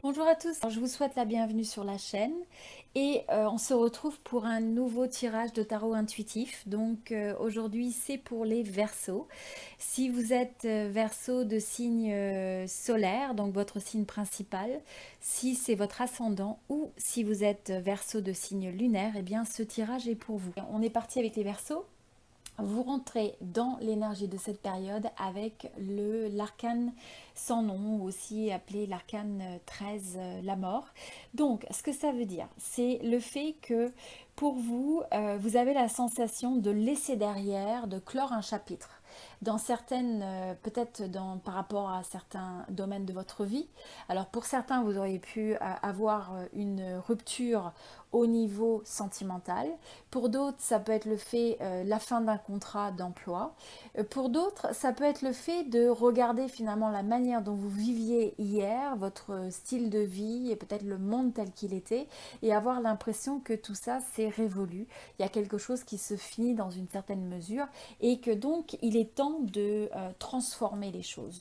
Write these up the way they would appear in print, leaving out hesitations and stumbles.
Bonjour à tous, alors, je vous souhaite la bienvenue sur la chaîne et on se retrouve pour un nouveau tirage de tarot intuitif. Donc aujourd'hui c'est pour les Verseaux. Si vous êtes Verseau de signe solaire, donc votre signe principal, si c'est votre ascendant ou si vous êtes Verseau de signe lunaire, eh bien ce tirage est pour vous. On est parti avec les Verseaux. Vous rentrez dans l'énergie de cette période avec l'arcane sans nom, ou aussi appelé l'arcane 13, la mort. Donc, ce que ça veut dire, c'est le fait que pour vous, vous avez la sensation de laisser derrière, de clore un chapitre. Dans certaines, peut-être par rapport à certains domaines de votre vie. Alors pour certains, vous auriez pu avoir une rupture au niveau sentimental. Pour d'autres, ça peut être le fait, la fin d'un contrat d'emploi. Pour d'autres, ça peut être le fait de regarder finalement la manière dont vous viviez hier, votre style de vie et peut-être le monde tel qu'il était, et avoir l'impression que tout ça s'est révolu. Il y a quelque chose qui se finit dans une certaine mesure et que donc il est temps de transformer les choses.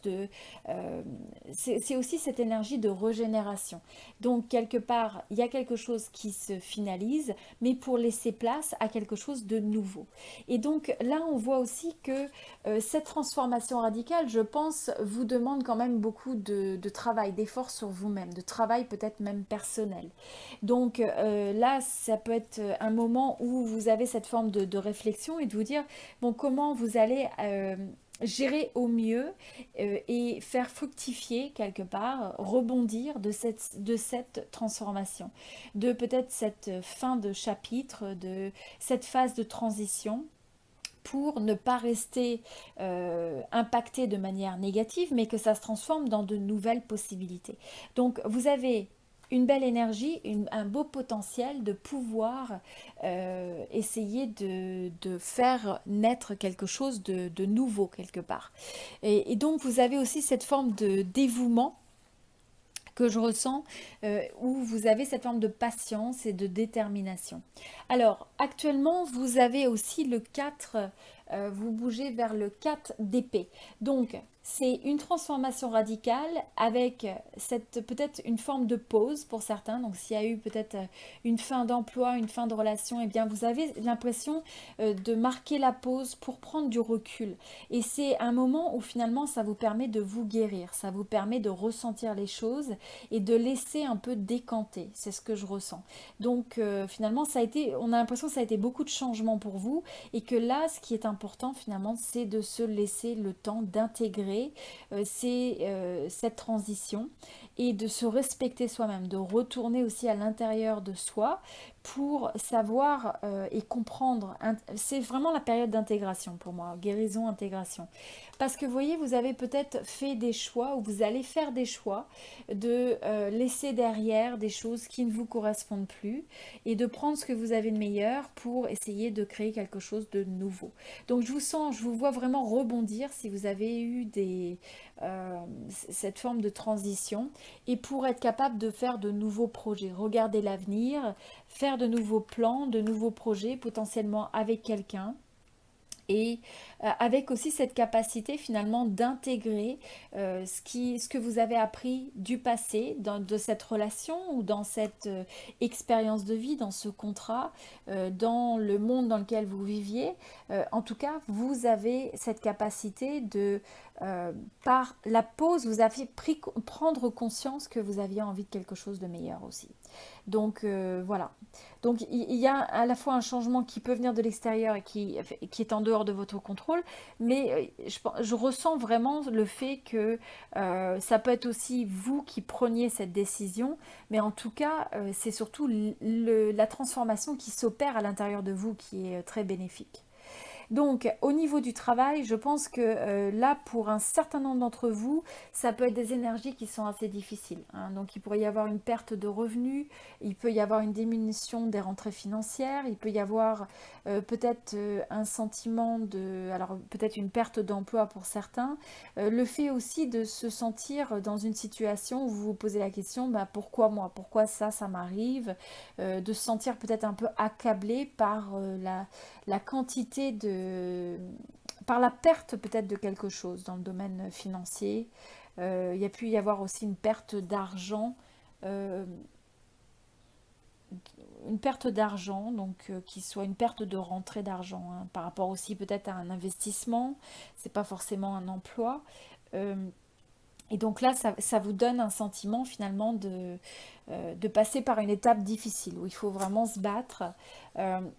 C'est aussi cette énergie de régénération. Donc quelque part, il y a quelque chose qui se finalise, mais pour laisser place à quelque chose de nouveau. Et donc là, on voit aussi que cette transformation radicale, je pense, vous demande quand même beaucoup de travail, d'effort sur vous-même, de travail peut-être même personnel. Donc là, ça peut être un moment où vous avez cette forme de réflexion et de vous dire, bon, comment vous allez gérer au mieux et faire fructifier quelque part, rebondir de cette transformation, de peut-être cette fin de chapitre, de cette phase de transition pour ne pas rester impacté de manière négative, mais que ça se transforme dans de nouvelles possibilités. Donc vous avez une belle énergie, un beau potentiel de pouvoir essayer de faire naître quelque chose de nouveau quelque part. Et donc vous avez aussi cette forme de dévouement que je ressens, où vous avez cette forme de patience et de détermination. Alors, actuellement, vous avez aussi le 4, vous bougez vers le 4 d'épée. Donc, c'est une transformation radicale avec cette peut-être une forme de pause pour certains. Donc, s'il y a eu peut-être une fin d'emploi, une fin de relation, eh bien, vous avez l'impression de marquer la pause pour prendre du recul. Et c'est un moment où finalement, ça vous permet de vous guérir, ça vous permet de ressentir les choses et de laisser un peu décanter. C'est ce que je ressens. Donc finalement, on a l'impression que ça a été beaucoup de changements pour vous et que là, ce qui est important finalement, c'est de se laisser le temps d'intégrer cette transition et de se respecter soi-même, de retourner aussi à l'intérieur de soi pour savoir et comprendre. C'est vraiment la période d'intégration pour moi, guérison, intégration. Parce que vous voyez, vous avez peut-être fait des choix ou vous allez faire des choix de laisser derrière des choses qui ne vous correspondent plus et de prendre ce que vous avez de meilleur pour essayer de créer quelque chose de nouveau. Donc je vous vois vraiment rebondir si vous avez eu cette forme de transition et pour être capable de faire de nouveaux projets, regarder l'avenir, faire de nouveaux plans, de nouveaux projets potentiellement avec quelqu'un et avec aussi cette capacité finalement d'intégrer ce que vous avez appris du passé, de cette relation ou dans cette expérience de vie, dans ce contrat, dans le monde dans lequel vous viviez. En tout cas, vous avez cette capacité par la pause, vous avez prendre conscience que vous aviez envie de quelque chose de meilleur aussi. Donc voilà. Donc il y a à la fois un changement qui peut venir de l'extérieur et qui est en dehors de votre contrôle, mais je ressens vraiment le fait que ça peut être aussi vous qui preniez cette décision, mais en tout cas c'est surtout la transformation qui s'opère à l'intérieur de vous qui est très bénéfique. Donc, au niveau du travail, je pense que là, pour un certain nombre d'entre vous, ça peut être des énergies qui sont assez difficiles, hein. Donc, il pourrait y avoir une perte de revenus, il peut y avoir une diminution des rentrées financières, il peut y avoir peut-être un sentiment alors peut-être une perte d'emploi pour certains, le fait aussi de se sentir dans une situation où vous vous posez la question, bah, pourquoi moi, pourquoi ça m'arrive, de se sentir peut-être un peu accablé par la quantité par la perte peut-être de quelque chose dans le domaine financier. Il y a pu y avoir aussi une perte d'argent euh, une perte d'argent, donc qui soit une perte de rentrée d'argent, hein, par rapport aussi peut-être à un investissement, c'est pas forcément un emploi. Euh, et donc là, ça vous donne un sentiment finalement de passer par une étape difficile où il faut vraiment se battre.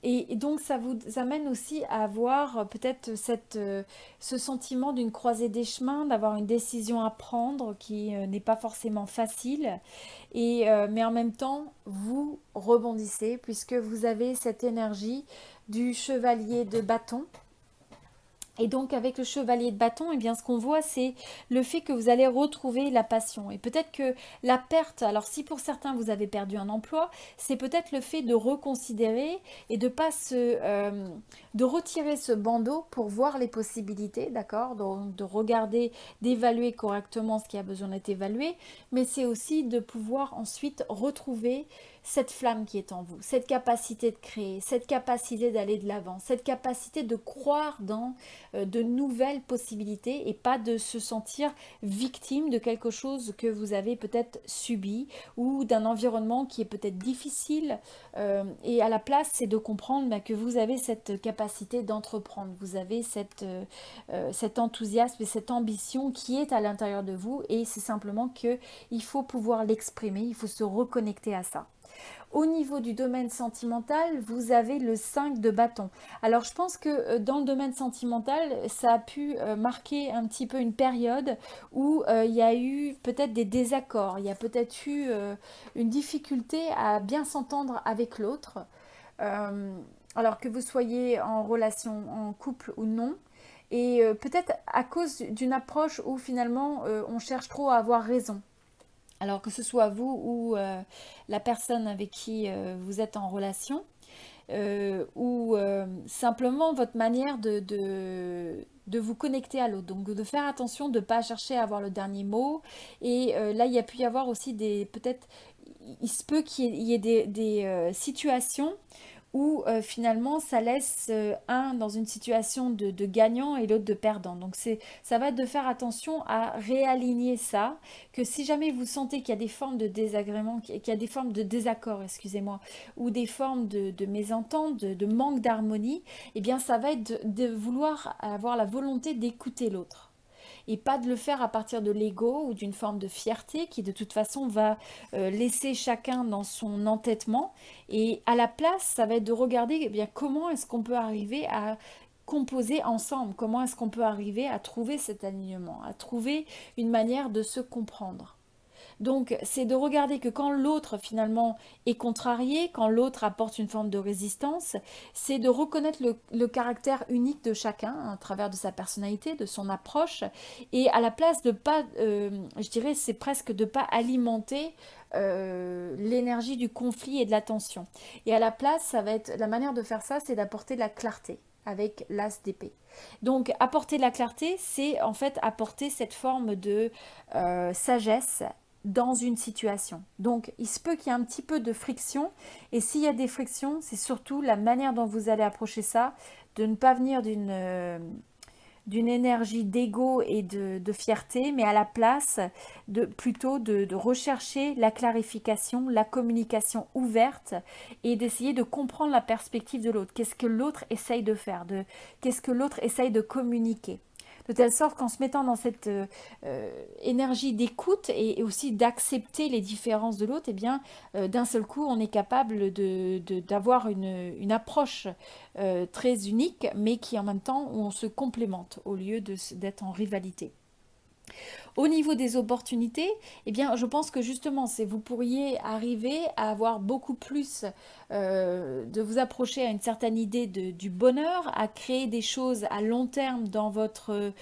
Et donc ça vous amène aussi à avoir peut-être ce sentiment d'une croisée des chemins, d'avoir une décision à prendre qui n'est pas forcément facile. Mais en même temps, vous rebondissez puisque vous avez cette énergie du chevalier de bâton. Et donc avec le chevalier de bâton, eh bien, ce qu'on voit, c'est le fait que vous allez retrouver la passion. Et peut-être que la perte, alors si pour certains vous avez perdu un emploi, c'est peut-être le fait de reconsidérer et de pas de retirer ce bandeau pour voir les possibilités, d'accord? Donc de regarder, d'évaluer correctement ce qui a besoin d'être évalué, mais c'est aussi de pouvoir ensuite retrouver cette flamme qui est en vous, cette capacité de créer, cette capacité d'aller de l'avant, cette capacité de croire dans de nouvelles possibilités et pas de se sentir victime de quelque chose que vous avez peut-être subi ou d'un environnement qui est peut-être difficile. Et à la place, c'est de comprendre que vous avez cette capacité d'entreprendre, vous avez cet enthousiasme et cette ambition qui est à l'intérieur de vous et c'est simplement qu'il faut pouvoir l'exprimer, il faut se reconnecter à ça. Au niveau du domaine sentimental, vous avez le 5 de bâton. Alors je pense que dans le domaine sentimental, ça a pu marquer un petit peu une période où il y a eu peut-être des désaccords, il y a peut-être eu une difficulté à bien s'entendre avec l'autre. Euh, alors que vous soyez en relation, en couple ou non. Et peut-être à cause d'une approche où finalement on cherche trop à avoir raison. Alors que ce soit vous ou la personne avec qui vous êtes en relation, ou simplement votre manière de vous connecter à l'autre. Donc de faire attention de ne pas chercher à avoir le dernier mot. Et là, il y a pu y avoir aussi peut-être, il se peut qu'il y ait des situations où finalement ça laisse un dans une situation de gagnant et l'autre de perdant. Donc ça va être de faire attention à réaligner ça, que si jamais vous sentez qu'il y a des formes de désagrément, qu'il y a des formes de désaccord, excusez-moi, ou des formes de mésentente, de manque d'harmonie, eh bien ça va être de vouloir avoir la volonté d'écouter l'autre et pas de le faire à partir de l'ego ou d'une forme de fierté qui de toute façon va laisser chacun dans son entêtement. Et à la place, ça va être de regarder eh bien, comment est-ce qu'on peut arriver à composer ensemble, comment est-ce qu'on peut arriver à trouver cet alignement, à trouver une manière de se comprendre. Donc, c'est de regarder que quand l'autre finalement est contrarié, quand l'autre apporte une forme de résistance, c'est de reconnaître le caractère unique de chacun à travers de sa personnalité, de son approche, et à la place de pas, je dirais, c'est presque de pas alimenter l'énergie du conflit et de la tension. Et à la place, ça va être la manière de faire ça, c'est d'apporter de la clarté avec l'as d'épée. Donc apporter de la clarté, c'est en fait apporter cette forme de sagesse dans une situation. Donc il se peut qu'il y ait un petit peu de friction et s'il y a des frictions, c'est surtout la manière dont vous allez approcher ça, de ne pas venir d'une énergie d'ego et de fierté, mais à la place plutôt de rechercher la clarification, la communication ouverte et d'essayer de comprendre la perspective de l'autre. Qu'est-ce que l'autre essaye de faire, qu'est-ce que l'autre essaye de communiquer. De telle sorte qu'en se mettant dans cette énergie d'écoute et aussi d'accepter les différences de l'autre, eh bien, d'un seul coup, on est capable d'avoir une approche très unique, mais qui en même temps, où on se complémente au lieu d'être en rivalité. Au niveau des opportunités, eh bien, je pense que justement, vous pourriez arriver à avoir beaucoup plus de vous approcher à une certaine idée du bonheur, à créer des choses à long terme dans votre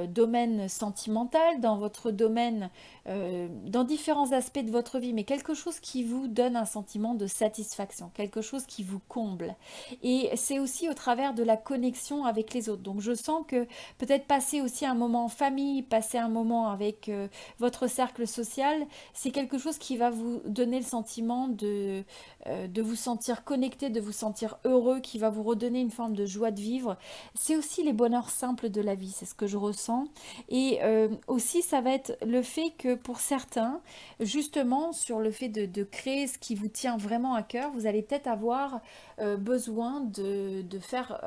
domaine sentimental, dans votre domaine, dans différents aspects de votre vie, mais quelque chose qui vous donne un sentiment de satisfaction, quelque chose qui vous comble. Et c'est aussi au travers de la connexion avec les autres. Donc je sens que peut-être passer aussi un moment en famille, passer un moment rapprochement avec votre cercle social, c'est quelque chose qui va vous donner le sentiment de vous sentir connecté, de vous sentir heureux, qui va vous redonner une forme de joie de vivre. C'est aussi les bonheurs simples de la vie, c'est ce que je ressens. Et aussi, ça va être le fait que pour certains, justement, sur le fait de créer ce qui vous tient vraiment à cœur, vous allez peut-être avoir besoin de faire,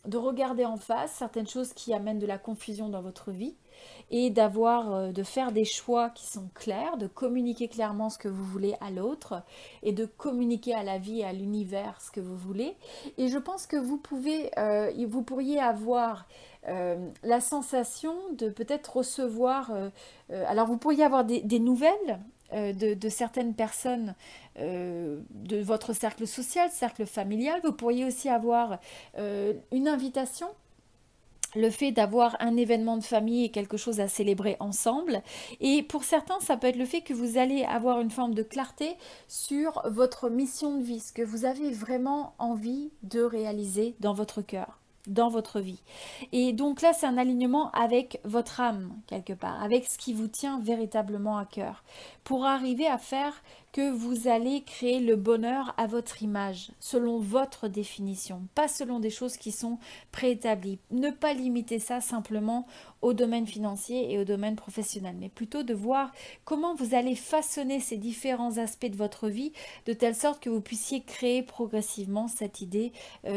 de regarder en face certaines choses qui amènent de la confusion dans votre vie et de faire des choix qui sont clairs, de communiquer clairement ce que vous voulez à l'autre et de communiquer à la vie et à l'univers ce que vous voulez. Et je pense que vous pourriez avoir la sensation de peut-être recevoir, alors vous pourriez avoir des nouvelles de certaines personnes de votre cercle social, cercle familial. Vous pourriez aussi avoir une invitation, le fait d'avoir un événement de famille et quelque chose à célébrer ensemble. Et pour certains, ça peut être le fait que vous allez avoir une forme de clarté sur votre mission de vie, ce que vous avez vraiment envie de réaliser dans votre cœur, dans votre vie. Et donc là, c'est un alignement avec votre âme, quelque part, avec ce qui vous tient véritablement à cœur, pour arriver à faire que vous allez créer le bonheur à votre image, selon votre définition, pas selon des choses qui sont préétablies. Ne pas limiter ça simplement au domaine financier et au domaine professionnel, mais plutôt de voir comment vous allez façonner ces différents aspects de votre vie de telle sorte que vous puissiez créer progressivement cette idée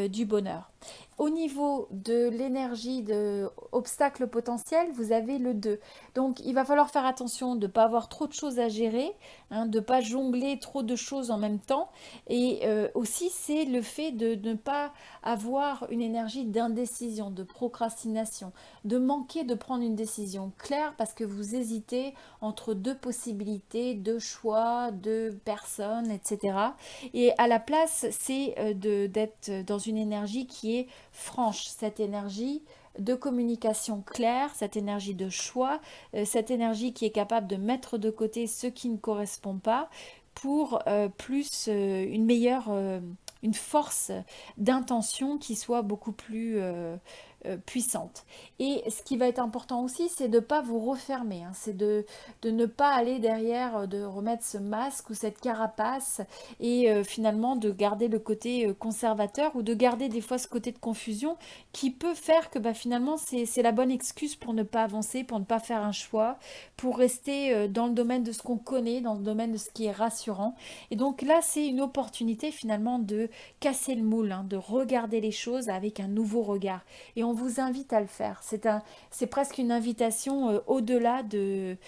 du bonheur. Au niveau de l'énergie de obstacle potentiel, vous avez le 2. Donc il va falloir faire attention de ne pas avoir trop de choses à gérer, de ne pas jongler trop de choses en même temps. Et aussi, c'est le fait de ne pas avoir une énergie d'indécision, de procrastination, de manquer de prendre une décision claire parce que vous hésitez entre deux possibilités, deux choix, deux personnes, etc. Et à la place, c'est d'être dans une énergie qui est franche, cette énergie de communication claire, cette énergie de choix, cette énergie qui est capable de mettre de côté ce qui ne correspond pas pour une meilleure, une force d'intention qui soit beaucoup plus puissante. Et ce qui va être important aussi, c'est de ne pas vous refermer, c'est de ne pas aller derrière, de remettre ce masque ou cette carapace et finalement de garder le côté conservateur ou de garder des fois ce côté de confusion qui peut faire que finalement c'est la bonne excuse pour ne pas avancer, pour ne pas faire un choix, pour rester dans le domaine de ce qu'on connaît, dans le domaine de ce qui est rassurant. Et donc là, c'est une opportunité finalement de casser le moule, de regarder les choses avec un nouveau regard. Et on vous invite à le faire. C'est presque une invitation au-delà de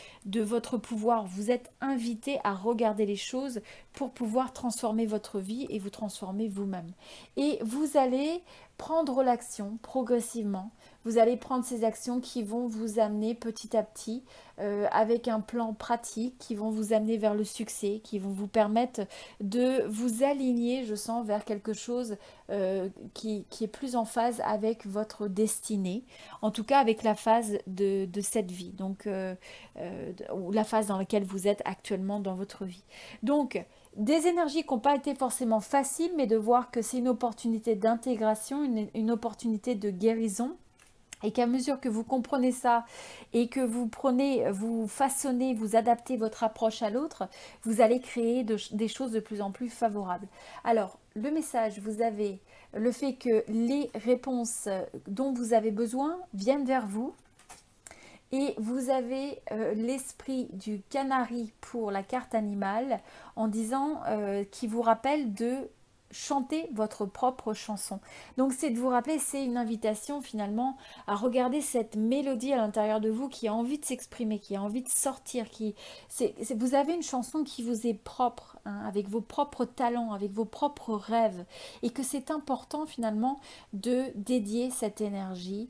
votre pouvoir. Vous êtes invité à regarder les choses pour pouvoir transformer votre vie et vous transformer vous-même. Et vous allez prendre l'action progressivement. Vous allez prendre ces actions qui vont vous amener petit à petit avec un plan pratique, qui vont vous amener vers le succès, qui vont vous permettre de vous aligner, je sens, vers quelque chose qui est plus en phase avec votre destinée, en tout cas avec la phase de cette vie, donc ou la phase dans laquelle vous êtes actuellement dans votre vie. Donc, des énergies qui n'ont pas été forcément faciles, mais de voir que c'est une opportunité d'intégration, une opportunité de guérison. Et qu'à mesure que vous comprenez ça et que vous prenez, vous façonnez, vous adaptez votre approche à l'autre, vous allez créer des choses de plus en plus favorables. Alors, le message, vous avez le fait que les réponses dont vous avez besoin viennent vers vous. Et vous avez l'esprit du canari pour la carte animale en disant qui vous rappelle de chanter votre propre chanson. Donc c'est de vous rappeler, c'est une invitation finalement à regarder cette mélodie à l'intérieur de vous qui a envie de s'exprimer, qui a envie de sortir, vous avez une chanson qui vous est propre, avec vos propres talents, avec vos propres rêves, et que c'est important finalement de dédier cette énergie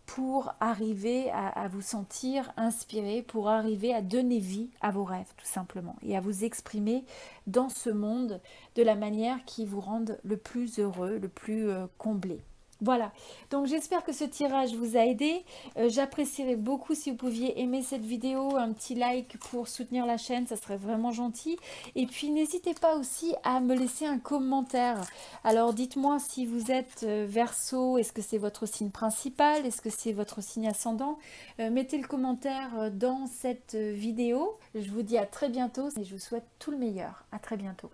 pour arriver à vous sentir inspiré, pour arriver à donner vie à vos rêves tout simplement et à vous exprimer dans ce monde de la manière qui vous rende le plus heureux, le plus comblé. Voilà, donc j'espère que ce tirage vous a aidé. J'apprécierais beaucoup si vous pouviez aimer cette vidéo, un petit like pour soutenir la chaîne, ça serait vraiment gentil. Et puis n'hésitez pas aussi à me laisser un commentaire. Alors dites-moi si vous êtes Verseau, est-ce que c'est votre signe principal, est-ce que c'est votre signe ascendant? Mettez le commentaire dans cette vidéo. Je vous dis à très bientôt et je vous souhaite tout le meilleur. À très bientôt.